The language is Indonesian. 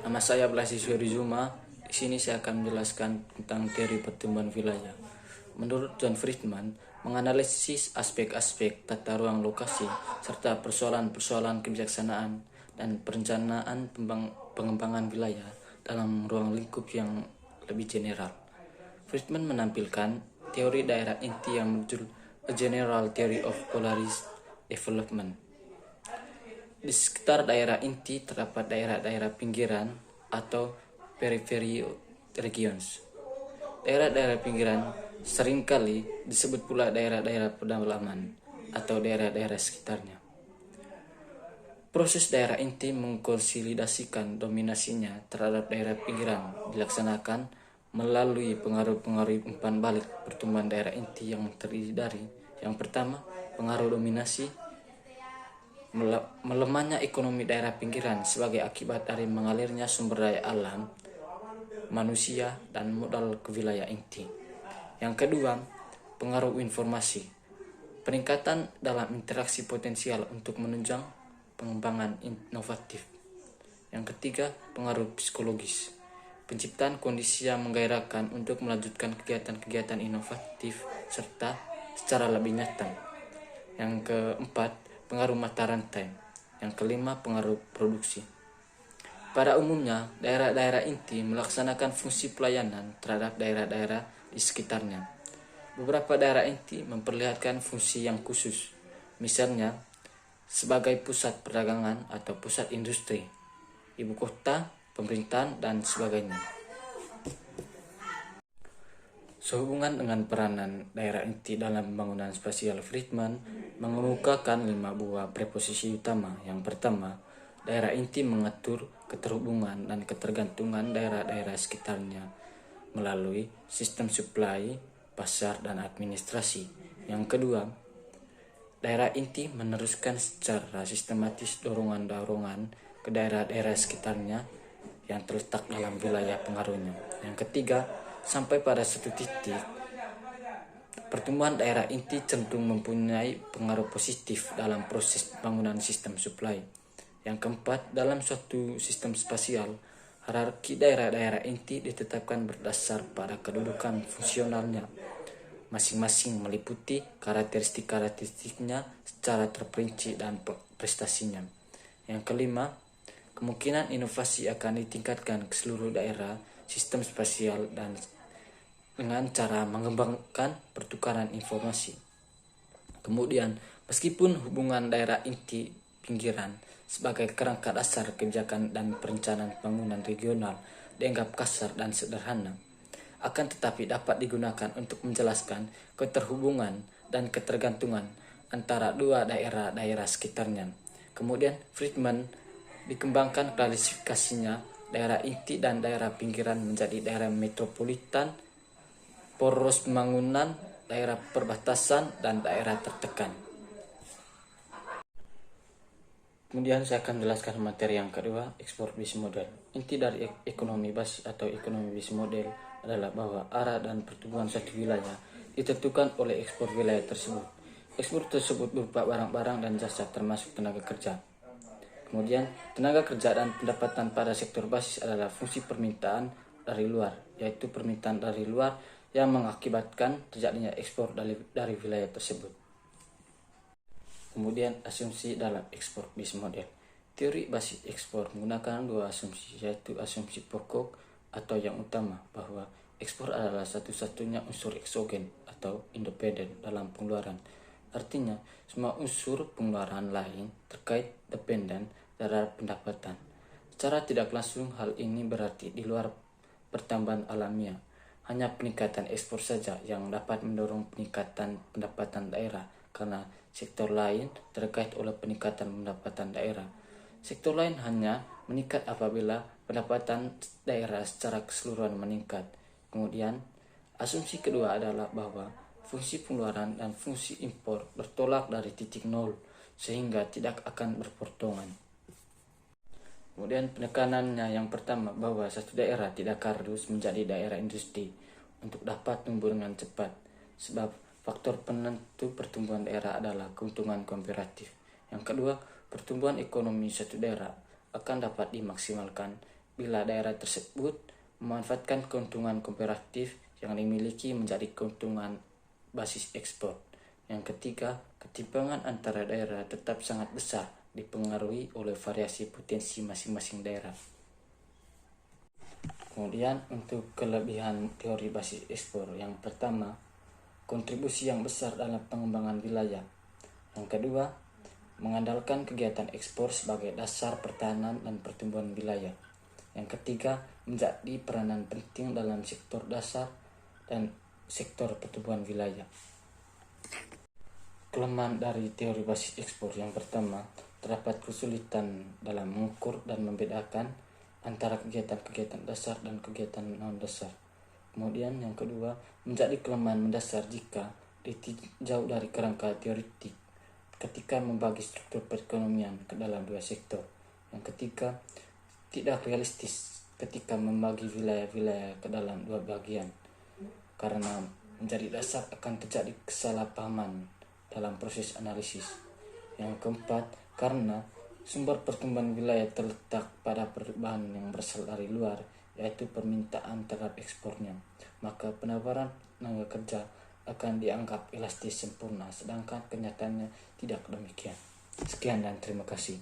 Nama saya Blasi Zuma. Di sini saya akan menjelaskan tentang teori pertumbuhan wilayah. Menurut John Friedman, menganalisis aspek-aspek tata ruang lokasi serta persoalan-persoalan kebijaksanaan dan perencanaan pengembangan wilayah dalam ruang lingkup yang lebih general. Friedman menampilkan teori daerah inti yang berjudul A General Theory of Polarized Development. Di sekitar daerah inti terdapat daerah-daerah pinggiran atau periphery regions. Daerah-daerah pinggiran seringkali disebut pula daerah-daerah pedalaman atau daerah-daerah sekitarnya. Proses daerah inti mengkonsolidasikan dominasinya terhadap daerah pinggiran dilaksanakan melalui pengaruh-pengaruh umpan balik pertumbuhan daerah inti yang terdiri dari yang pertama, pengaruh dominasi. Melemahnya ekonomi daerah pinggiran sebagai akibat dari mengalirnya sumber daya alam, manusia, dan modal ke wilayah inti. Yang kedua, pengaruh informasi. Peningkatan dalam interaksi potensial untuk menunjang pengembangan inovatif. Yang ketiga, pengaruh psikologis. Penciptaan kondisi yang menggairahkan untuk melanjutkan kegiatan-kegiatan inovatif serta secara lebih nyata. Yang keempat, pengaruh mata rantai. Yang kelima, pengaruh produksi. Pada umumnya, daerah-daerah inti melaksanakan fungsi pelayanan terhadap daerah-daerah di sekitarnya. Beberapa daerah inti memperlihatkan fungsi yang khusus, misalnya sebagai pusat perdagangan atau pusat industri, ibu kota, pemerintahan, dan sebagainya. Sehubungan dengan peranan daerah inti dalam pembangunan spasial, Friedman mengemukakan 5 buah preposisi utama. Yang pertama, daerah inti mengatur keterhubungan dan ketergantungan daerah-daerah sekitarnya melalui sistem suplai, pasar, dan administrasi. Yang kedua, daerah inti meneruskan secara sistematis dorongan-dorongan ke daerah-daerah sekitarnya yang terletak dalam wilayah pengaruhnya. Yang ketiga, sampai pada satu titik, pertumbuhan daerah inti cenderung mempunyai pengaruh positif dalam proses pembangunan sistem suplai. Yang keempat, dalam suatu sistem spasial, hierarki daerah-daerah inti ditetapkan berdasar pada kedudukan fungsionalnya. Masing-masing meliputi karakteristik-karakteristiknya secara terperinci dan prestasinya. Yang kelima, kemungkinan inovasi akan ditingkatkan ke seluruh daerah sistem spasial dan dengan cara mengembangkan pertukaran informasi. Kemudian, meskipun hubungan daerah inti pinggiran sebagai kerangka dasar kebijakan dan perencanaan pembangunan regional dianggap kasar dan sederhana, akan tetapi dapat digunakan untuk menjelaskan keterhubungan dan ketergantungan antara dua daerah-daerah sekitarnya. Kemudian, Friedman dikembangkan klasifikasinya daerah inti dan daerah pinggiran menjadi daerah metropolitan, poros pembangunan, daerah perbatasan, dan daerah tertekan. Kemudian saya akan menjelaskan materi yang kedua, ekspor bisnis model. Inti dari ekonomi basis atau ekonomi bisnis model adalah bahwa arah dan pertumbuhan suatu wilayah ditentukan oleh ekspor wilayah tersebut. Ekspor tersebut berupa barang-barang dan jasa termasuk tenaga kerja. Kemudian, tenaga kerja dan pendapatan pada sektor basis adalah fungsi permintaan dari luar, yaitu permintaan dari luar yang mengakibatkan terjadinya ekspor dari wilayah tersebut. Kemudian, asumsi dalam ekspor bisnis model. Teori basis ekspor menggunakan dua asumsi, yaitu asumsi pokok atau yang utama bahwa ekspor adalah satu-satunya unsur eksogen atau independen dalam pengeluaran. Artinya, semua unsur pengeluaran lain terkait dependen terhadap pendapatan. Secara tidak langsung, hal ini berarti di luar pertambahan alamiah. Hanya peningkatan ekspor saja yang dapat mendorong peningkatan pendapatan daerah karena sektor lain terkait oleh peningkatan pendapatan daerah. Sektor lain hanya meningkat apabila pendapatan daerah secara keseluruhan meningkat. Kemudian, asumsi kedua adalah bahwa fungsi pengeluaran dan fungsi impor bertolak dari titik nol sehingga tidak akan berpotongan. Kemudian penekanannya yang pertama bahwa satu daerah tidak harus menjadi daerah industri untuk dapat tumbuh dengan cepat, sebab faktor penentu pertumbuhan daerah adalah keuntungan komparatif. Yang kedua, pertumbuhan ekonomi suatu daerah akan dapat dimaksimalkan bila daerah tersebut memanfaatkan keuntungan komparatif yang dimiliki menjadi keuntungan basis ekspor. Yang ketiga, ketimpangan antara daerah tetap sangat besar dipengaruhi oleh variasi potensi masing-masing daerah. Kemudian untuk kelebihan teori basis ekspor, yang pertama, kontribusi yang besar dalam pengembangan wilayah. Yang kedua, mengandalkan kegiatan ekspor sebagai dasar pertahanan dan pertumbuhan wilayah. Yang ketiga, menjadi peranan penting dalam sektor dasar dan sektor pertumbuhan wilayah. Kelemahan dari teori basis ekspor, yang pertama, terdapat kesulitan dalam mengukur dan membedakan antara kegiatan-kegiatan dasar dan kegiatan non-dasar. Kemudian yang kedua, menjadi kelemahan mendasar jika ditinjau dari kerangka teoritik ketika membagi struktur perekonomian ke dalam dua sektor. Yang ketiga, tidak realistis ketika membagi wilayah-wilayah ke dalam dua bagian, karena menjadi dasar akan terjadi kesalahpahaman dalam proses analisis. Yang keempat, karena sumber pertumbuhan wilayah terletak pada perubahan yang berasal dari luar, yaitu permintaan terhadap ekspornya, maka penawaran tenaga kerja akan dianggap elastis sempurna, sedangkan kenyataannya tidak demikian. Sekian dan terima kasih.